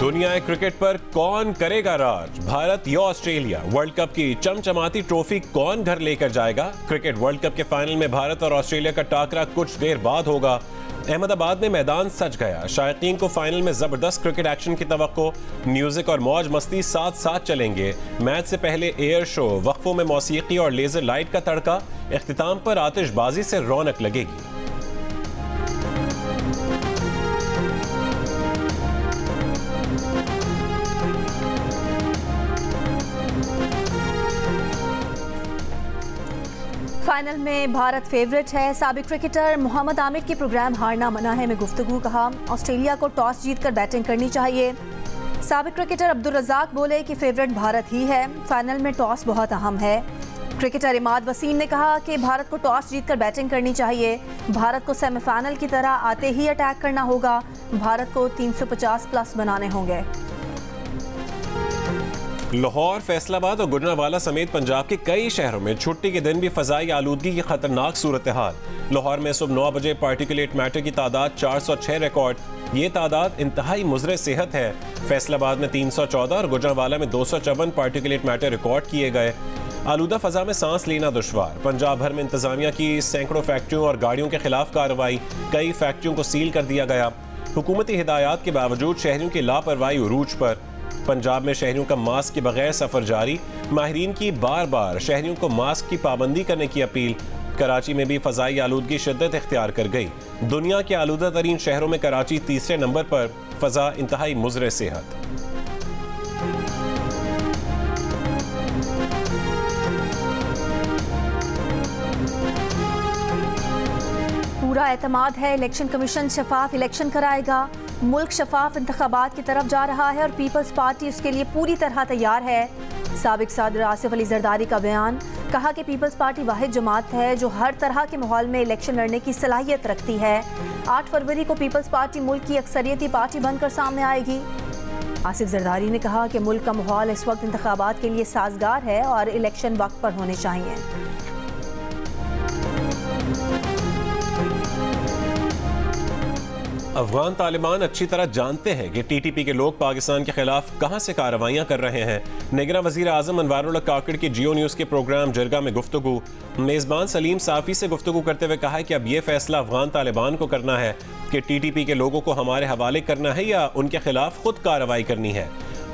दुनिया क्रिकेट पर कौन करेगा राज, भारत या ऑस्ट्रेलिया? वर्ल्ड कप की चमचमाती ट्रॉफी कौन घर लेकर जाएगा? क्रिकेट वर्ल्ड कप के फाइनल में भारत और ऑस्ट्रेलिया का टाकरा कुछ देर बाद होगा। अहमदाबाद में मैदान सज गया। शायकीन को फाइनल में जबरदस्त क्रिकेट एक्शन की तवक्को। म्यूजिक और मौज मस्ती साथ साथ चलेंगे। मैच से पहले एयर शो, वक्फों में मौसीकी और लेजर लाइट का तड़का। इख्तिताम पर आतिशबाजी से रौनक लगेगी। फाइनल में भारत फेवरेट है। साबिक क्रिकेटर मोहम्मद आमिर की प्रोग्राम हारना मना है में गुफ्तगू। कहा ऑस्ट्रेलिया को टॉस जीतकर बैटिंग करनी चाहिए। साबिक क्रिकेटर अब्दुल रज़ाक बोले कि फेवरेट भारत ही है, फाइनल में टॉस बहुत अहम है। क्रिकेटर इमाद वसीम ने कहा कि भारत को टॉस जीतकर बैटिंग करनी चाहिए। भारत को सेमीफाइनल की तरह आते ही अटैक करना होगा। भारत को 350 प्लस बनाने होंगे। लाहौर, फैसलाबाद और गुजरांवाला समेत पंजाब के कई शहरों में छुट्टी के दिन भी फजाई आलूदगी की खतरनाक सूरत हाल। लाहौर में सुबह 9 बजे पार्टिकुलेट मैटर की तादाद 406 रिकॉर्ड। ये तादाद इंतहाई मुज़र सेहत है। फैसलाबाद में 314 और गुजरांवाला में 254 पार्टिकुलेट मैटर रिकॉर्ड किए गए। आलूदा फजा में सांस लेना दुश्वार। पंजाब भर में इंतजामिया की सैकड़ों फैक्ट्रियों और गाड़ियों के खिलाफ कार्रवाई। कई फैक्ट्रियों को सील कर दिया गया। हुकूमती हिदायत के बावजूद शहरियों की लापरवाही उरूज पर। पंजाब में शहरियों का मास्क के बगैर सफर जारी। माहिरीन की बार बार शहरियों को मास्क की पाबंदी करने की अपील। कराची में भी फजाई आलूदगी शिद्दत इख्तियार कर गई। दुनिया के आलूदा तरीन शहरों में कराची तीसरे नंबर पर। फजा इंतहाई मुज़र सेहत। पूरा एतमाद है इलेक्शन कमीशन शफाफ इलेक्शन कराएगा। मुल्क शफाफ इंतखाबात की तरफ जा रहा है और पीपल्स पार्टी उसके लिए पूरी तरह तैयार है। साबिक सदर आसिफ अली जरदारी का बयान। कहा कि पीपल्स पार्टी वाहिद जमात है जो हर तरह के माहौल में इलेक्शन लड़ने की सलाहियत रखती है। 8 फरवरी को पीपल्स पार्टी मुल्क की अक्सरियती पार्टी बनकर सामने आएगी। आसिफ जरदारी ने कहा कि मुल्क का माहौल इस वक्त इंतखाबात के लिए साजगार है और इलेक्शन वक्त पर होने चाहिए। अफगान तालिबान अच्छी तरह जानते हैं कि टीटीपी के लोग पाकिस्तान के खिलाफ कहां से कार्रवाइयां कर रहे हैं। निगरान वजीर आजम अनवारुल्लाह काकड़ की जियो न्यूज़ के प्रोग्राम जिरगा में गुफ्तगू। मेज़बान सलीम साफ़ी से गुफ्तगू करते हुए कहा कि अब यह फैसला अफगान तालिबान को करना है कि टीटीपी के लोगों को हमारे हवाले करना है या उनके खिलाफ खुद कार्रवाई करनी है।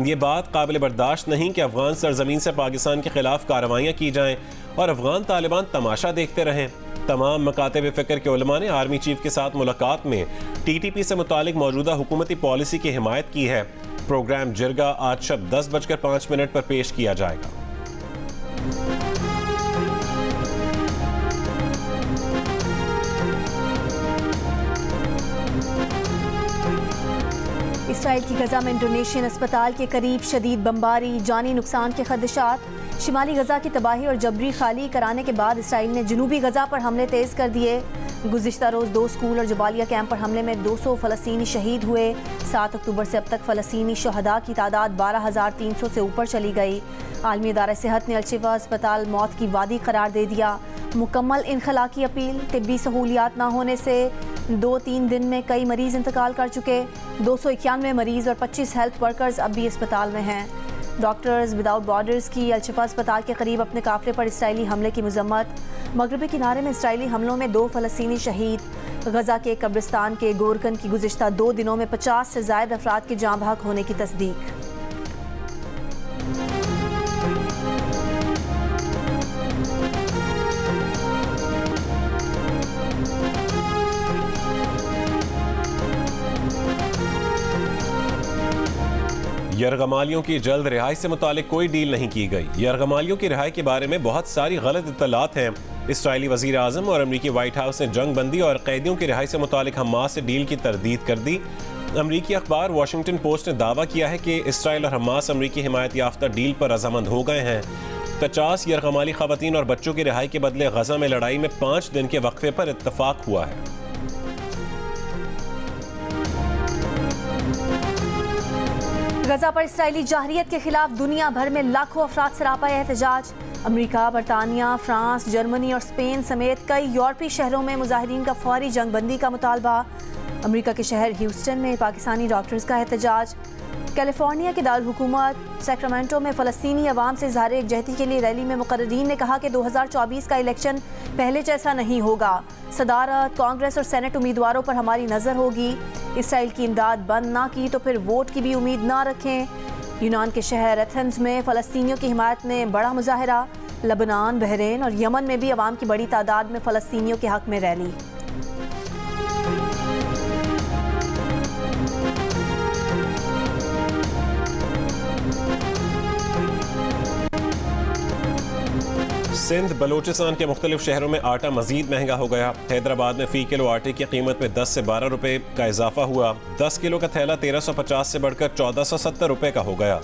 ये बात काबिल बर्दाश्त नहीं कि अफगान सरजमीन से पाकिस्तान के खिलाफ कार्रवाइयाँ की जाएँ और अफगान तालिबान तमाशा देखते रहें। तमाम मकातब फ़िक्र के उलमा ने आर्मी चीफ के साथ मुलाकात में टीटीपी से मुतालिक मौजूदा हुकूमती पॉलिसी की हिमायत की है। प्रोग्राम जिरगा आज शब 10:05 पर पेश किया जाएगा। इसराइल की गजा में इंडोनेशियन अस्पताल के करीब शदीद बमबारी, जानी नुकसान के खदशात। शिमाली गजा की तबाही और जबरी खाली कराने के बाद इसराइल ने जनूबी गजा पर हमले तेज कर दिए। गुज़िश्ता रोज़ 2 स्कूल और जबालिया कैंप पर हमले में 200 फ़लस्तीनी शहीद हुए। 7 अक्टूबर से अब तक फ़लस्तीनी शहदा की तादाद 12,300 से ऊपर चली गई। आलमी इदारा सेहत ने अल-शिफा अस्पताल मौत की वादी करार दे दिया। मुकम्मल इनखला की अपील। तिब्बी सहूलियात न होने से 2-3 दिन में कई मरीज़ इंतकाल कर चुके। 291 मरीज़ और 25 हेल्थ वर्कर्स अब भी अस्पताल में हैं। डॉक्टर्स विदाउट बॉर्डर्स की अल-शिफा अस्पताल के करीब अपने काफिले पर इसराइली हमले की मजम्मत। मगरबी किनारे में इसराइली हमलों में 2 फ़लस्तीनी शहीद। गजा के कब्रिस्तान के गोरकन की गुज़िश्ता 2 दिनों में 50 से ज़ायद अफराद के जाँ बहक होने की तस्दीक। यरगमालियों की जल्द रिहाई से मुतालिक कोई डील नहीं की गई। यरगमालियों की रिहाई के बारे में बहुत सारी गलत इत्तलात हैं। इसराइली वज़ीर आज़म और अमरीकी वाइट हाउस ने जंग बंदी और कैदियों की रिहाई से मुतालिक हमास से डील की तरदीद कर दी। अमरीकी अखबार वाशिंगटन पोस्ट ने दावा किया है कि इसराइल और हमास अमरीकी हिमायत याफ्ता डील पर रजामंद हो गए हैं। 50 यरगमाली ख़वातीन और बच्चों की रिहाई के बदले गजा में लड़ाई में 5 दिन के वक्फे पर इत्तफाक हुआ है। गजा पर इसराइली जाहरियत के खिलाफ दुनिया भर में लाखों अफराद सरापा एहतजाज। अमेरिका, बरतानिया, फ्रांस, जर्मनी और स्पेन समेत कई यूरोपीय शहरों में मुजाहिरीन का फौरी जंग बंदी का मुतालबा। अमेरिका के शहर ह्यूस्टन में पाकिस्तानी डॉक्टर्स का एहतजाज। कैलिफोर्निया के दारुल-हुकूमत सैक्रामेंटो में फ़लस्तीनी अवाम से इज़हार यकजहती के लिए रैली में मुक़र्रीरीन ने कहा कि 2024 का इलेक्शन पहले जैसा नहीं होगा। सदारत, कांग्रेस और सेनेट उम्मीदवारों पर हमारी नज़र होगी। इसराइल की इमदाद बंद ना की तो फिर वोट की भी उम्मीद ना रखें। यूनान के शहर एथेंस में फ़लस्तीनियों की हिमायत में बड़ा मुजाहरा। लबनान, बहरीन और यमन में भी अवाम की बड़ी तादाद में फ़लस्तीनियों के हक़ में रैली। सिंध बलोचिस्तान के मुख्तलिफ शहरों में आटा मजीद महंगा हो गया। हैदराबाद में फ़ी किलो आटे की कीमत में 10 से 12 रुपए का इजाफा हुआ। 10 किलो का थैला 1350 से बढ़कर 1470 रुपए का हो गया।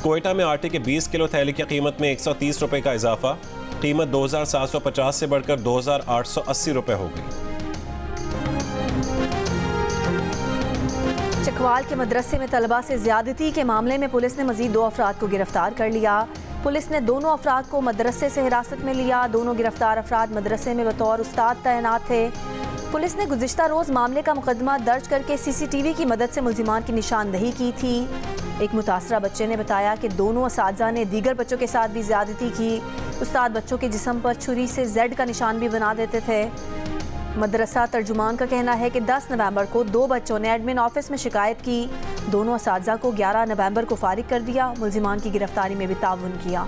कोयटा में आटे के 20 किलो थैले की कीमत में 130 रुपए का इजाफा। कीमत 2750 से बढ़कर 2880 रुपए हो गई। चकवाल के मदरसे में तलबा से ज्यादती के मामले में पुलिस ने मजीद 2 अफराद को गिरफ्तार कर लिया। पुलिस ने दोनों अफराद को मदरसे से हिरासत में लिया। दोनों गिरफ्तार अफराद मदरसे में बतौर उस्ताद तैनात थे। पुलिस ने गुज़िश्ता रोज़ मामले का मुकदमा दर्ज करके CCTV की मदद से मुल्जिमान की निशानदही की थी। एक मुतासरा बच्चे ने बताया कि दोनों असातिज़ा ने दीगर बच्चों के साथ भी ज्यादती की। उस्ताद बच्चों के जिस्म पर छुरी से Z का निशान भी बना देते थे। मदरसा तर्जुमान का कहना है कि 10 नवंबर को 2 बच्चों ने एडमिन ऑफिस में शिकायत की। दोनों असातिज़ा को 11 नवंबर को फारिग कर दिया। मुल्जिमान की गिरफ्तारी में भी ताउन किया।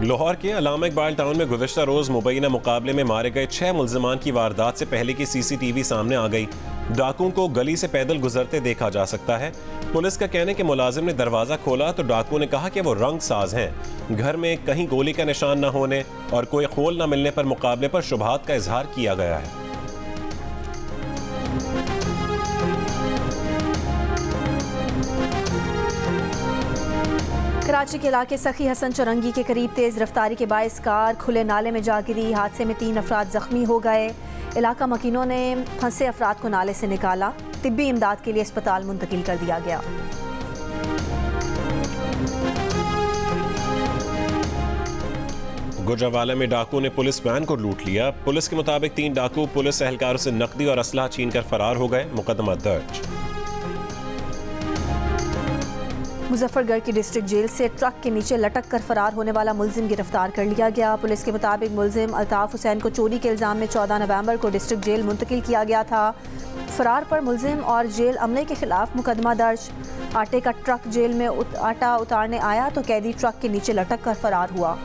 लाहौर के अलामा इकबाल टाउन में गुज़िश्ता रोज़ मुबैना मुकाबले में मारे गए 6 मुल्जिमान की वारदात से पहले की CCTV सामने आ गई। डाकुओं को गली से पैदल गुजरते देखा जा सकता है। पुलिस का कहना है कि मुलाजिम ने दरवाज़ा खोला तो डाकुओं ने कहा कि वो रंग साज हैं। घर में कहीं गोली का निशान न होने और कोई खोल न मिलने पर मुकाबले पर शुबहात का इजहार किया गया है। कराची के इलाके सखी हसन चौरंगी के करीब तेज़ रफ्तारी के बायस कार खुले नाले में जा गिरी। हादसे में 3 अफराद जख्मी हो गए। इलाका मकीनों ने फंसे अफराद को नाले से निकाला। तिब्बी इमदाद के लिए अस्पताल मुंतकिल कर दिया गया। गुजरावाला में डाकुओं ने पुलिस वैन को लूट लिया। पुलिस के मुताबिक 3 डाकू पुलिस एहलकारों से नकदी और असलहा छीनकर फरार हो गए। मुकदमा दर्ज। मुजफ्फरगढ़ की डिस्ट्रिक्ट जेल से ट्रक के नीचे लटक कर फरार होने वाला मुल्जिम गिरफ्तार कर लिया गया। पुलिस के मुताबिक मुल्जिम अल्ताफ हुसैन को चोरी के इल्ज़ाम में 14 नवंबर को डिस्ट्रिक्ट जेल मुंतकिल किया गया था। फरार पर मुल्जिम और जेल अमले के खिलाफ मुकदमा दर्ज। आटे का ट्रक जेल में आटा उतारने आया तो कैदी ट्रक के नीचे लटक कर फरार हुआ।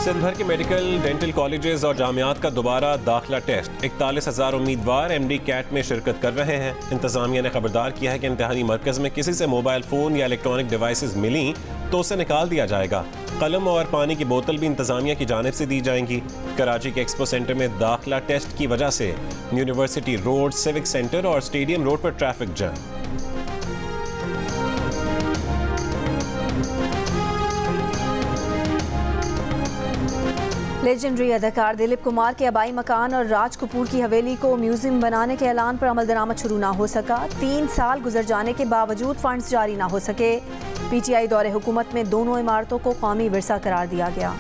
सिंध भर के मेडिकल डेंटल कॉलेजेस और जामियात का दोबारा दाखिला टेस्ट। 41,000 उम्मीदवार MD कैट में शिरकत कर रहे हैं। इंतजामिया ने खबरदार किया है कि इम्तिहानी मरकज में किसी से मोबाइल फ़ोन या इलेक्ट्रॉनिक डिवाइसेस मिली तो उसे निकाल दिया जाएगा। कलम और पानी की बोतल भी इंतजामिया की जानिब से दी जाएंगी। कराची के एक्सपो सेंटर में दाखिला टेस्ट की वजह से यूनिवर्सिटी रोड, सिविक सेंटर और स्टेडियम रोड पर ट्रैफिक जाम। लेजेंडरी अदाकार दिलीप कुमार के आबाई मकान और राज कपूर की हवेली को म्यूजियम बनाने के ऐलान पर अमल दरामद शुरू ना हो सका। 3 साल गुजर जाने के बावजूद फंड्स जारी ना हो सके। PTI दौरे हुकूमत में दोनों इमारतों को कौमी विरसा करार दिया गया।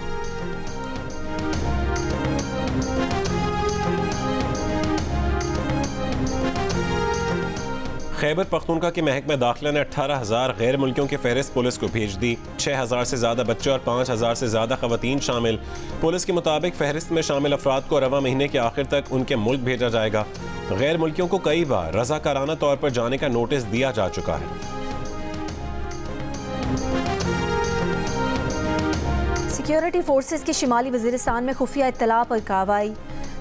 खैबर पख्तूनख्वा के महकमा दाखिला ने 18,000 गैर मुल्कियों की फहरिस्त पुलिस को भेज दी। 6,000 से ज़्यादा बच्चे और 5,000 से ज़्यादा ख़वातीन शामिल। पुलिस के मुताबिक फहरिस्त में शामिल अफराद को रवा महीने के आखिर तक उनके मुल्क भेजा जाएगा। गैर मुल्कियों को कई बार रज़ाकाराना तौर पर जाने का नोटिस दिया जा चुका है। सिक्योरिटी फोर्सेस की शिमाली वज़ीरिस्तान में खुफिया इत्तला पर कार्रवाई।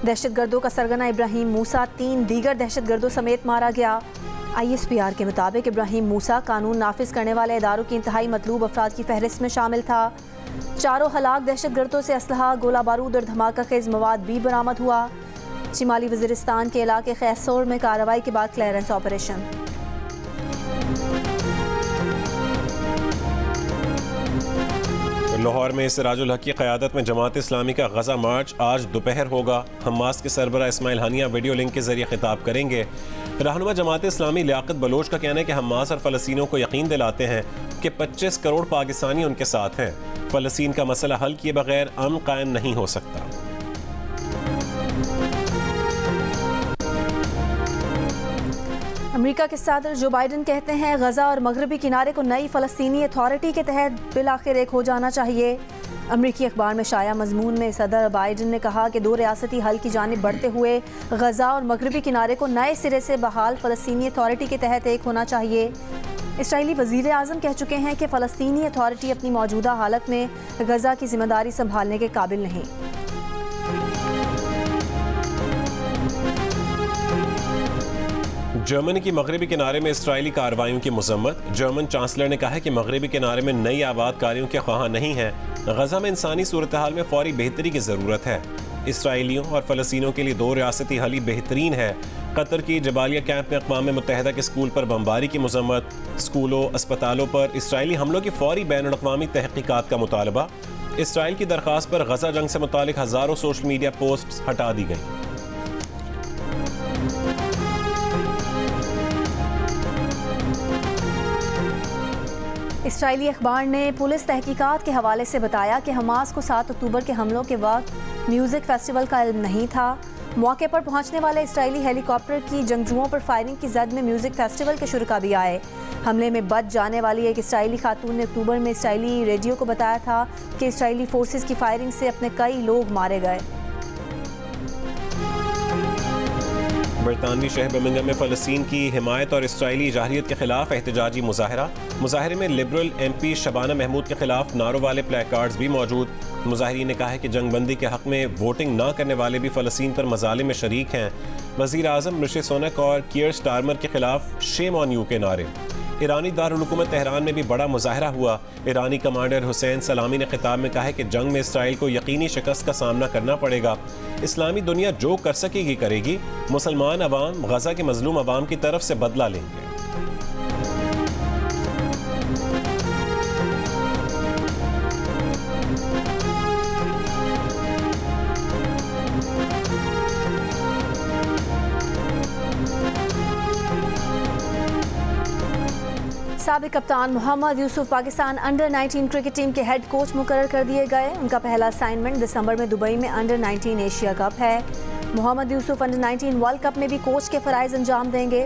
दहशतगर्दों का सरगना इब्राहिम मूसा 3 दीगर दहशतगर्दों समेत मारा गया। ISPR के मुताबिक इब्राहिम मूसा कानून नाफिज करने वाले इदारों की इंतहाई मतलूब अफराद की फहरिस्त में शामिल था। 4 हलाक दहशतगर्दों से असलहा, गोला बारूद और धमाका खेज मवाद भी बरामद हुआ। शिमाली वज़ीरिस्तान के इलाके खैसोर में कार्रवाई के बाद क्लियरेंस ऑपरेशन। लाहौर में सिराजुल हक की क़यादत में जमात इस्लामी का गज़ा मार्च आज दोपहर होगा। हमास के सरबरा इस्माइल हानिया वीडियो लिंक के जरिए खिताब करेंगे। रहनुमा जमात इस्लामी लियाकत बलोच का कहना है कि हमास और फ़लस्तीनियों को यकीन दिलाते हैं कि 25 करोड़ पाकिस्तानी उनके साथ हैं। फ़लस्तीन का मसला हल किए बगैर अमन कायम नहीं हो सकता। अमेरिका के सदर जो बाइडन कहते हैं गजा और मगरबी किनारे को नई फ़लस्तीनी अथॉरिटी के तहत बिलाखिर एक हो जाना चाहिए। अमरीकी अखबार में शाया मजमून में सदर बाइडन ने कहा कि 2 रियासती हल की जानिब बढ़ते हुए गजा और मगरबी किनारे को नए सिरे से बहाल फ़लस्तीनी अथॉरिटी के तहत एक होना चाहिए। इसराइली वज़ीर आज़म कह चुके हैं कि फ़लस्तीनी अथॉरिटी अपनी मौजूदा हालत में गजा की जिम्मेदारी संभालने के काबिल नहीं। जर्मनी की मगरबी किनारे में इसराइली कार्रवाइयों की मजम्मत। जर्मन चांसलर ने कहा है कि मगरबी किनारे में नई आबादकारियों के ख्वाह नहीं है। गजा में इंसानी सूरत हाल में फौरी बेहतरी की ज़रूरत है। इसराइलियों और फ़लस्तीनियों के लिए 2 रियासती हल ही बेहतरीन है। कतर की जबालिया कैंप में अक़वाम मुत्तहिदा के स्कूल पर बमबारी की मजम्मत। स्कूलों अस्पतालों पर इसराइली हमलों की फौरी बैनुल-अक़वामी तहक़ीक़ात का मुतालबा। इसराइल की दरख्वास्त पर गजा जंग से मुतालिक हज़ारों सोशल मीडिया पोस्ट्स हटा दी गई। इसराइली अखबार ने पुलिस तहकीकात के हवाले से बताया कि हमास को 7 अक्टूबर के हमलों के वक्त म्यूज़िक फेस्टिवल का इल्म नहीं था। मौके पर पहुंचने वाले इसराइली हेलीकॉप्टर की जंगजुओं पर फायरिंग की जद में म्यूज़िक फेस्टिवल के शुरका भी आए। हमले में बच जाने वाली एक इसराइली खातून ने अक्टूबर में इसराइली रेडियो को बताया था कि इसराइली फोर्सेस की फायरिंग से अपने कई लोग मारे गए। बरतानवी शहर बर्मिंघम में फ़लस्तीन की हिमायत और इसराइली जाहिरियत के खिलाफ एहतजाजी मुजाहरे में लिबरल MP शबाना महमूद के खिलाफ नारों वाले प्ले कार्ड्स भी मौजूद। मुजाहिरीन ने कहा है कि जंगबंदी के हक में वोटिंग ना करने वाले भी फ़लस्तीन पर मजालिम में शरीक हैं। वज़ीर आज़म ऋषि सुनक और कियर स्टारमर के खिलाफ शेम ऑन यू के नारे। ईरानी दारुल हुकूमत तेहरान में भी बड़ा मुजाहरा हुआ। ईरानी कमांडर हुसैन सलामी ने खिताब में कहा है कि जंग में इसराइल को यकीनी शिकस्त का सामना करना पड़ेगा। इस्लामी दुनिया जो कर सकेगी करेगी। मुसलमान अवाम गजा के मजलूम अवाम की तरफ से बदला लेंगे। साबिक कप्तान Mohammad Yousuf Pakistan under nineteen cricket team के हेड कोच मुकर्रर कर दिए गए। उनका पहला असाइनमेंट दिसंबर में दुबई में अंडर-19 एशिया कप है। Mohammad Yousuf under nineteen World Cup में भी कोच के फ़राइज़ अंजाम देंगे।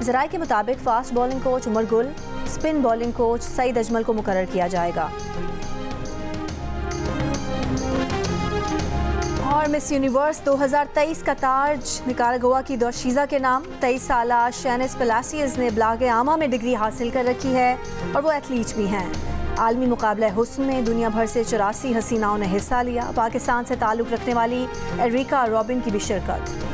ज़राए के मुताबिक fast bowling coach Umar Gul, spin bowling coach Saeed Ajmal को मुकर्रर किया जाएगा। और मिस यूनिवर्स 2023 का ताज निकारागुआ की दोशीज़ा के नाम। 23 साला शैनिस पेलासियस ने ब्लागे आमा में डिग्री हासिल कर रखी है और वो एथलीट भी हैं। आलमी मुकाबला हुस्न में दुनिया भर से 84 हसीनाओं ने हिस्सा लिया। पाकिस्तान से ताल्लुक़ रखने वाली एरिका रॉबिन की भी शिरकत।